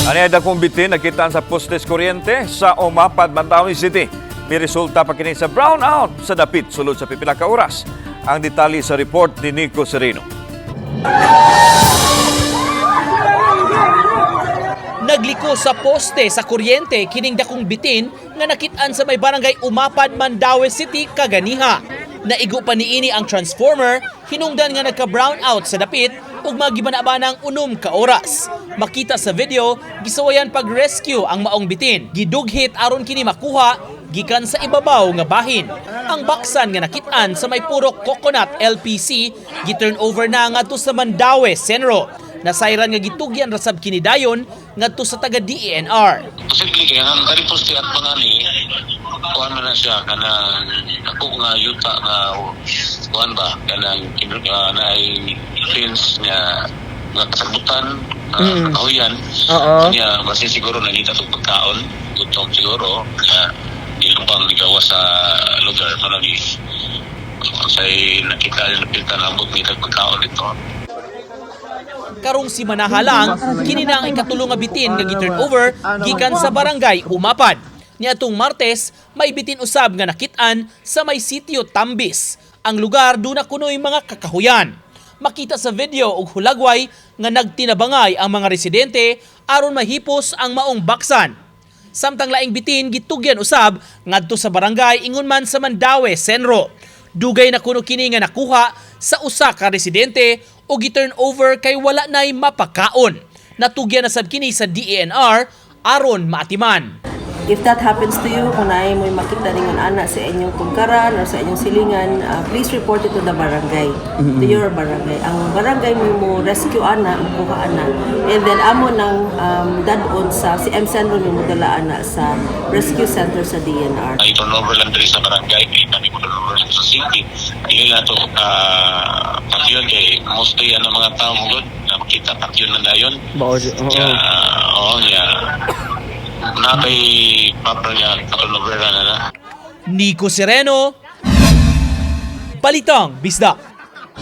Ani ay dakong bitin nakitaan sa postes kuryente sa Omapad, Mandawi City. May resulta pa kini sa brownout sa dapit sulod sa pipila ka oras. Ang detalye sa report ni Nico Sereno. Nagliko sa poste sa kuryente kining dakong bitin nga nakitaan sa may barangay Umapad, Mandawi City kaganiha. Naigo pa niini ang transformer, hinungdan nga nagka-brownout sa dapit ug magibana-banang 6 ka oras. Makita sa video, gisawayan pag-rescue ang maong bitin. Gidughit aron kini makuha gikan sa ibabaw nga bahin. Ang baksan nga nakitaan sa may purok Coconut LPC gi-turn over na ngadto sa Mandawi Senro. Nasayran nga gitugyan rasab kini dayon ngadto sa taga DENR. Posible kaya ang kani poste at pangani kuan man na siya kanang ako nga yuta nga kuan ba kanang na ay fence nga kasabutan kahuyan niya basi siguro nangita tong pagkaon gutong siguro kaya ilupang ligawa sa lugar para ni say nakita yung napiltan ang bukid pagkaon dito. Karong si manahalang kini na ang ikatulong nga bitin nga gi-turn over gikan sa barangay Umapad. Niadtong Martes may bitin usab nga nakitaan sa may sitio Tambis. Ang lugar duna kunoy mga kakahuyan. Makita sa video og hulagway nga nagtinabangay ang mga residente aron mahipos ang maong baksan. Samtang laing bitin gitugyan usab ngadto sa barangay ingon man sa Mandawi Senro. Dugay na kuno kini nga nakuha sa usa ka residente o gi-turn over kay wala nay mapakaon. Natugyan na sab kini sa DENR aron maatiman. If that happens to you, kung naay mo'y makita ningon ana sa inyong tungkaran o sa inyong silingan, please report it to the barangay, to your barangay. Ang barangay mo rescue ana, makuha ana. And then amo nang dadon sa si M. Senro mo dala ana sa rescue center sa DNR. Ay turnover lang diri sa barangay kay kami mo turnover sa city. Dili na to pakyon kay mostly ang mga tao mo na makita pakyon na dayon. Na kay proper niya turnover na. Nico Sereno, Balitang Bisdak.